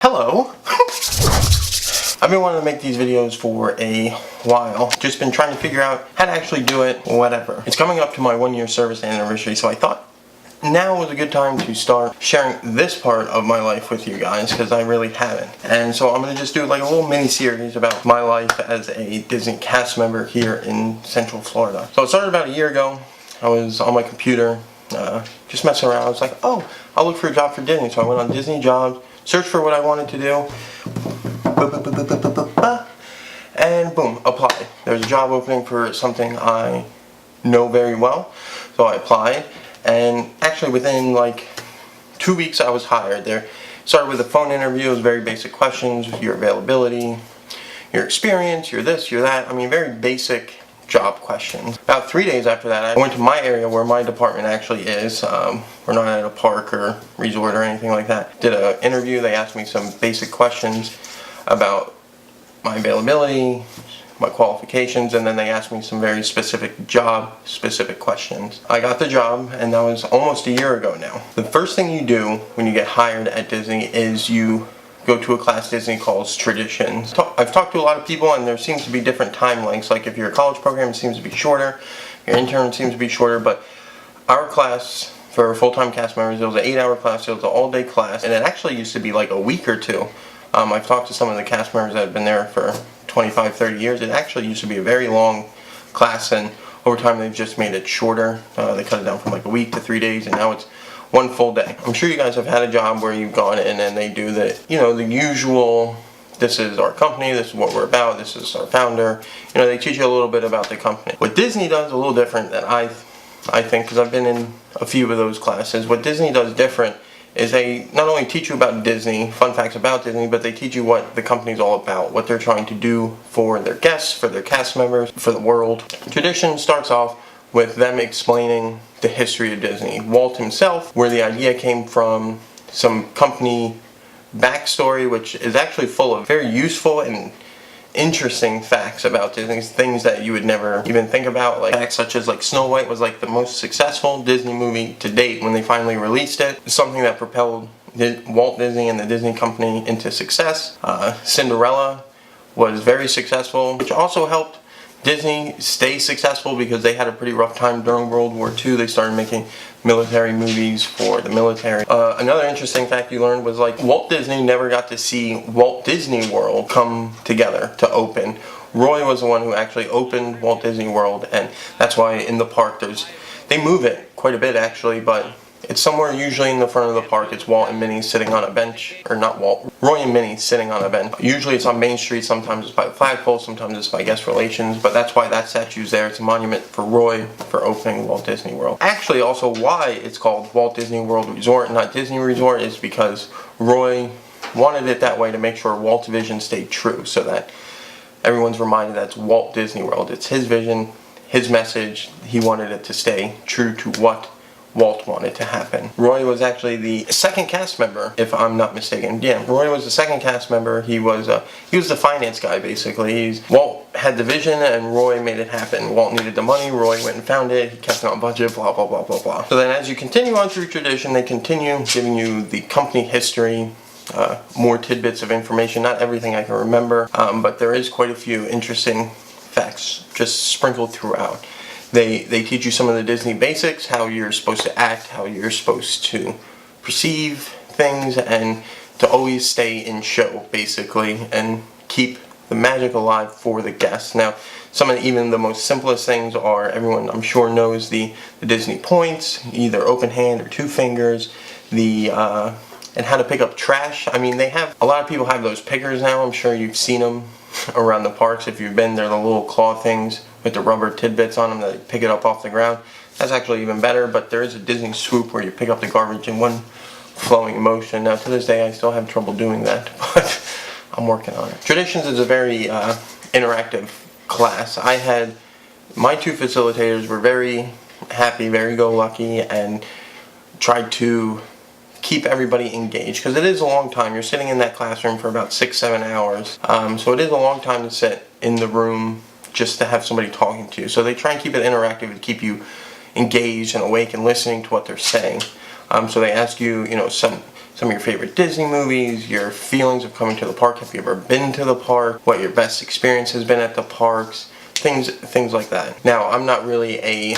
Hello! I've been wanting to make these videos for a while. Just been trying to figure out how to actually do it, whatever. It's coming up to my 1-year service anniversary, so I thought now was a good time to start sharing this part of my life with you guys, because I really haven't. And so I'm going to just do like a little mini series about my life as a Disney cast member here in Central Florida. So it started about a year ago. I was on my computer, just messing around. I was like, oh, I'll look for a job for Disney. So I went on Disney Jobs, searched for what I wanted to do, and boom, applied. There's a job opening for something I know very well, so I applied, and actually within like 2 weeks I was hired. There started with a phone interview. It was very basic questions, your availability, your experience, your this, your that. I mean, very basic job questions. About 3 days after that, I went to my area where my department actually is. We're not at a park or resort or anything like that. Did an interview. They asked me some basic questions about my availability, my qualifications, and then they asked me some very specific job-specific questions. I got the job, and that was almost a year ago now. The first thing you do when you get hired at Disney is you go to a class Disney calls Traditions. I've talked to a lot of people, and there seems to be different time lengths. Like if you're a college program, it seems to be shorter. Your intern seems to be shorter, but our class for full-time cast members, it was an 8-hour class. It was an all-day class, and it actually used to be like a week or two. I've talked to some of the cast members that have been there for 25, 30 years. It actually used to be a very long class, and over time they've just made it shorter. They cut it down from like a week to 3 days, and now it's one full day. I'm sure you guys have had a job where you've gone in and they do the, the usual, this is our company, this is what we're about, this is our founder. They teach you a little bit about the company. What Disney does a little different than I think, because I've been in a few of those classes, what Disney does different is they not only teach you about Disney, fun facts about Disney, but they teach you what the company's all about, what they're trying to do for their guests, for their cast members, for the world. Tradition starts off with them explaining the history of Disney. Walt himself, where the idea came from, some company backstory, which is actually full of very useful and interesting facts about Disney, things that you would never even think about, like facts such as like Snow White was like the most successful Disney movie to date when they finally released it. Something that propelled Walt Disney and the Disney company into success. Cinderella was very successful, which also helped Disney stay successful because they had a pretty rough time during World War II. They started making military movies for the military. Another interesting fact you learned was like Walt Disney never got to see Walt Disney World come together to open. Roy was the one who actually opened Walt Disney World, and that's why in the park they move it quite a bit actually, but it's somewhere usually in the front of the park. It's Walt and Minnie sitting on a bench, or not Walt, Roy and Minnie sitting on a bench. Usually it's on Main Street, sometimes it's by the flagpole, sometimes it's by guest relations, but that's why that statue's there. It's a monument for Roy for opening Walt Disney World. Actually, also why it's called Walt Disney World Resort, not Disney Resort, is because Roy wanted it that way to make sure Walt's vision stayed true, so that everyone's reminded that it's Walt Disney World. It's his vision, his message. He wanted it to stay true to what Walt wanted to happen. Roy was actually the second cast member, if I'm not mistaken. Yeah, Roy was the second cast member. He was the finance guy, basically. Walt had the vision and Roy made it happen. Walt needed the money, Roy went and found it, he kept it on budget, blah, blah, blah, blah, blah. So then as you continue on through Tradition, they continue giving you the company history, more tidbits of information. Not everything I can remember, but there is quite a few interesting facts just sprinkled throughout. They teach you some of the Disney basics, how you're supposed to act, how you're supposed to perceive things, and to always stay in show, basically, and keep the magic alive for the guests. Now, some of even the most simplest things are, everyone I'm sure knows the Disney points, either open hand or 2 fingers, and how to pick up trash. I mean, a lot of people have those pickers now. I'm sure you've seen them around the parks. If you've been there, the little claw things with the rubber tidbits on them that pick it up off the ground. That's actually even better, but there is a Disney swoop where you pick up the garbage in one flowing motion. Now, to this day, I still have trouble doing that, but I'm working on it. Traditions is a very interactive class. My 2 facilitators were very happy, very go-lucky, and tried to keep everybody engaged, because it is a long time. You're sitting in that classroom for about 6-7 hours, so it is a long time to sit in the room just to have somebody talking to you. So they try and keep it interactive and keep you engaged and awake and listening to what they're saying. So they ask you, some some of your favorite Disney movies, your feelings of coming to the park. Have you ever been to the park? What your best experience has been at the parks? Things like that. Now, I'm not really a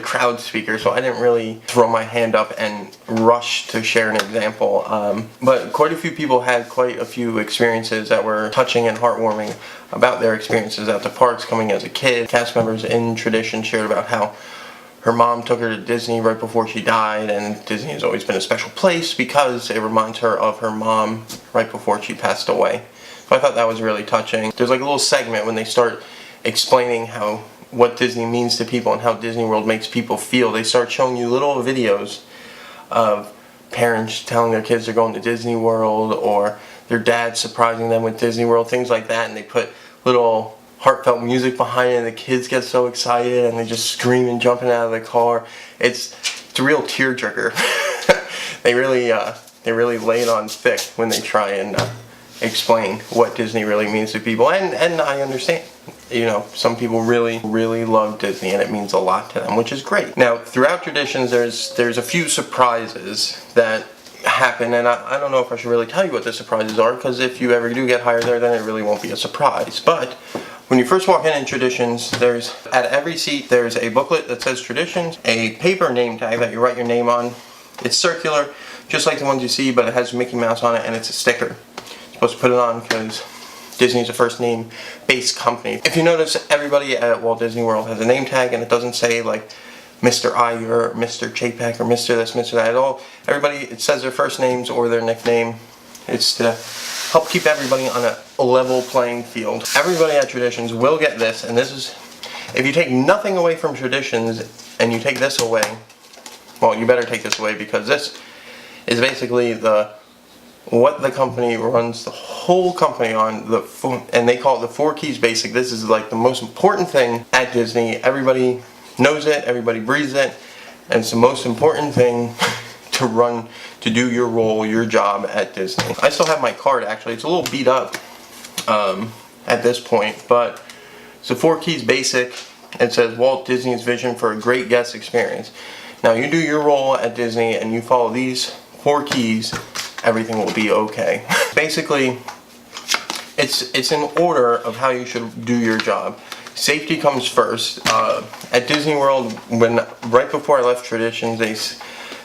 crowd speaker, so I didn't really throw my hand up and rush to share an example. But quite a few people had quite a few experiences that were touching and heartwarming about their experiences at the parks coming as a kid. Cast members in Tradition shared about how her mom took her to Disney right before she died, and Disney has always been a special place because it reminds her of her mom right before she passed away. So I thought that was really touching. There's like a little segment when they start explaining what Disney means to people and how Disney World makes people feel. They start showing you little videos of parents telling their kids they're going to Disney World, or their dad surprising them with Disney World, things like that, and they put little heartfelt music behind it, and the kids get so excited and they just scream and jumping out of the car. It's a real tearjerker. They really lay it on thick when they try and explain what Disney really means to people, and I understand. You know, some people really love Disney, and it means a lot to them, which is great. Now, throughout Traditions, there's a few surprises that happen, and I don't know if I should really tell you what the surprises are, because if you ever do get hired there, then it really won't be a surprise. But when you first walk in Traditions, there's at every seat there's a booklet that says Traditions, a paper name tag that you write your name on. It's circular, just like the ones you see, but it has Mickey Mouse on it, and it's a sticker. You're supposed to put it on because Disney's a first name based company. If you notice, everybody at Walt Disney World has a name tag, and it doesn't say like Mr. Iger or Mr. Chapek or Mr. this, Mr. that at all. Everybody, it says their first names or their nickname. It's to help keep everybody on a level playing field. Everybody at Traditions will get this, and this is, if you take nothing away from Traditions and you take this away, well, you better take this away, because this is basically what the company runs the whole company on, and they call it the 4 keys basic. This is like the most important thing at Disney. Everybody knows it, everybody breathes it, and it's the most important thing to do your role, your job at Disney. I still have my card, actually. It's a little beat up at this point, but it's the 4 keys basic. It says Walt Disney's vision for a great guest experience. Now, you do your role at Disney and you follow these 4 keys, everything will be okay. Basically, it's an order of how you should do your job. Safety comes first. At Disney World, right before I left Traditions,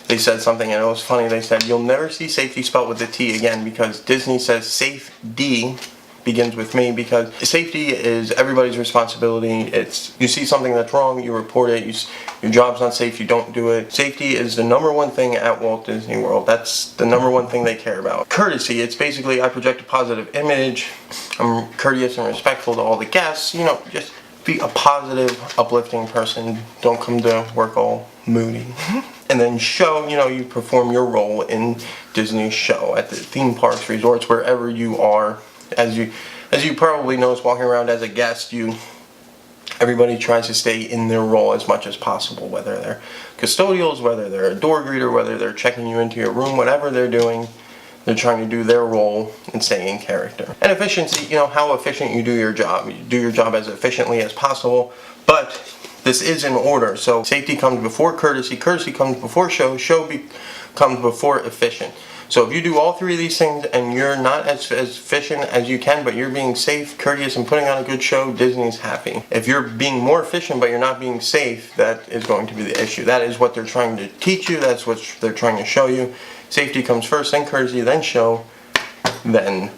they said something, and it was funny. They said, you'll never see safety spelled with a T again, because Disney says safe D begins with me, because safety is everybody's responsibility. It's, you see something that's wrong, you report it. Your job's not safe, you don't do it. Safety is the #1 thing at Walt Disney World. That's the #1 thing they care about. Courtesy, it's basically I project a positive image. I'm courteous and respectful to all the guests. You know, just be a positive, uplifting person. Don't come to work all moody. And then show, you know, you perform your role in Disney's show at the theme parks, resorts, wherever you are. As you probably notice walking around as a guest, everybody tries to stay in their role as much as possible, whether they're custodials, whether they're a door greeter, whether they're checking you into your room, whatever they're doing, they're trying to do their role and stay in character. And efficiency, you know, how efficient you do your job. You do your job as efficiently as possible, but this is in order. So safety comes before courtesy, courtesy comes before show, comes before efficient. So if you do all 3 of these things and you're not as efficient as you can, but you're being safe, courteous, and putting on a good show, Disney's happy. If you're being more efficient but you're not being safe, that is going to be the issue. That is what they're trying to teach you. That's what they're trying to show you. Safety comes first, then courtesy, then show, then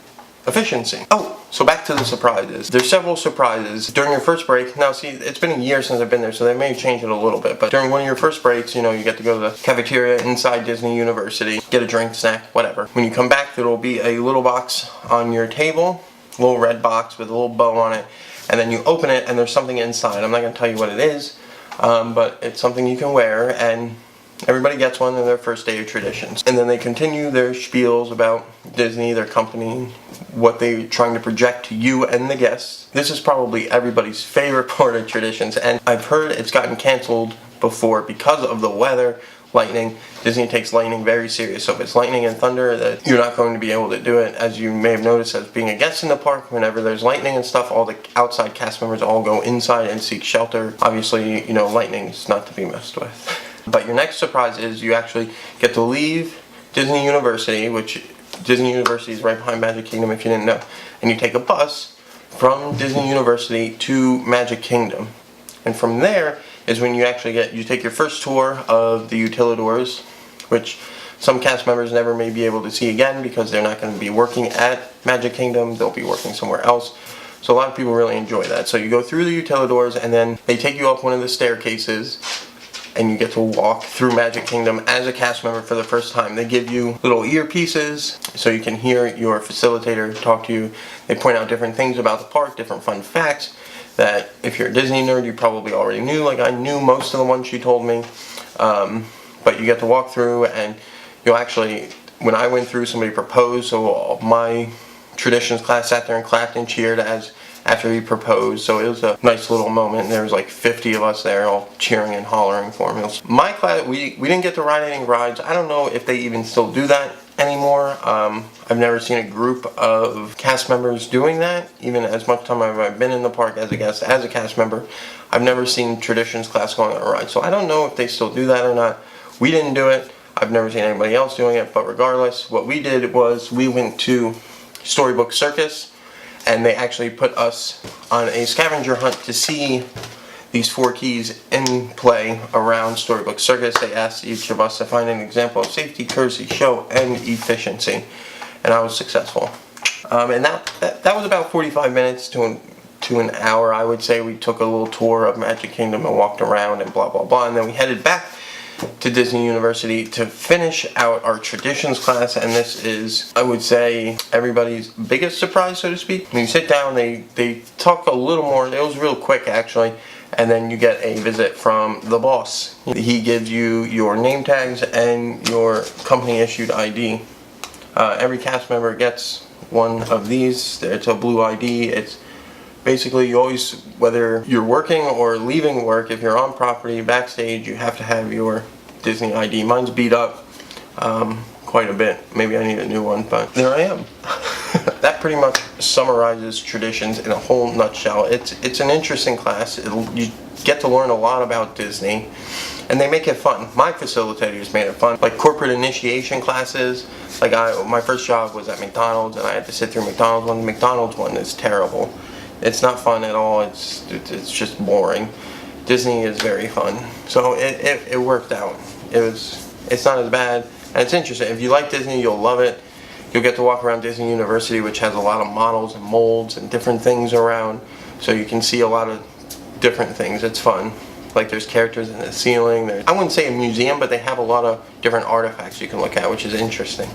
efficiency. Oh, so back to the surprises. There's several surprises during your first break. Now, see, it's been a year since I've been there, so they may change it a little bit, but during one of your first breaks, you know, you get to go to the cafeteria inside Disney University, get a drink, snack, whatever. When you come back, there will be a little box on your table, a little red box with a little bow on it, and then you open it and there's something inside. I'm not going to tell you what it is, but it's something you can wear, and everybody gets one on their first day of Traditions. And then they continue their spiels about Disney, their company, what they're trying to project to you and the guests. This is probably everybody's favorite part of Traditions, and I've heard it's gotten canceled before because of the weather, lightning. Disney takes lightning very serious, so if it's lightning and thunder, that you're not going to be able to do it. As you may have noticed as being a guest in the park, whenever there's lightning and stuff, all the outside cast members all go inside and seek shelter. Obviously, you know, lightning is not to be messed with. But your next surprise is you actually get to leave Disney University, which Disney University is right behind Magic Kingdom if you didn't know, and you take a bus from Disney University to Magic Kingdom. And from there is when you actually you take your first tour of the utilidors, which some cast members never may be able to see again because they're not going to be working at Magic Kingdom, they'll be working somewhere else. So a lot of people really enjoy that. So you go through the utilidors and then they take you up one of the staircases and you get to walk through Magic Kingdom as a cast member for the first time. They give you little earpieces so you can hear your facilitator talk to you. They point out different things about the park, different fun facts that if you're a Disney nerd you probably already knew. Like I knew most of the ones she told me. But you get to walk through and you'll actually, when I went through, somebody proposed, so my traditions class sat there and clapped and cheered after he proposed, so it was a nice little moment. There was like 50 of us there all cheering and hollering for him. My class, we didn't get to ride any rides. I don't know if they even still do that anymore. I've never seen a group of cast members doing that, even as much time I've been in the park as a guest, as a cast member. I've never seen traditions class going on a ride, so I don't know if they still do that or not. We didn't do it. I've never seen anybody else doing it, but regardless, what we did was we went to Storybook Circus, and they actually put us on a scavenger hunt to see these 4 keys in play around Storybook Circus. They asked each of us to find an example of safety, courtesy, show, and efficiency, and I was successful. And that was about 45 minutes to an hour, I would say. We took a little tour of Magic Kingdom and walked around and blah blah blah, and then we headed back to Disney University to finish out our traditions class. And this is, I would say, everybody's biggest surprise, so to speak. When you sit down, they talk a little more. It was real quick actually, and then you get a visit from the boss. He gives you your name tags and your company issued ID. Every cast member gets one of these. It's a blue ID. It's basically, you always, whether you're working or leaving work, if you're on property, backstage, you have to have your Disney ID. Mine's beat up quite a bit. Maybe I need a new one, but there I am. That pretty much summarizes traditions in a whole nutshell. It's an interesting class. You get to learn a lot about Disney, and they make it fun. My facilitators made it fun. Like corporate initiation classes. Like my first job was at McDonald's, and I had to sit through McDonald's one. The McDonald's one is terrible. It's not fun at all. It's just boring. Disney is very fun, so it worked out. It's not as bad, and it's interesting. If you like Disney, you'll love it. You'll get to walk around Disney University, which has a lot of models and molds and different things around, so you can see a lot of different things. It's fun. Like there's characters in the ceiling. I wouldn't say a museum, but they have a lot of different artifacts you can look at, which is interesting.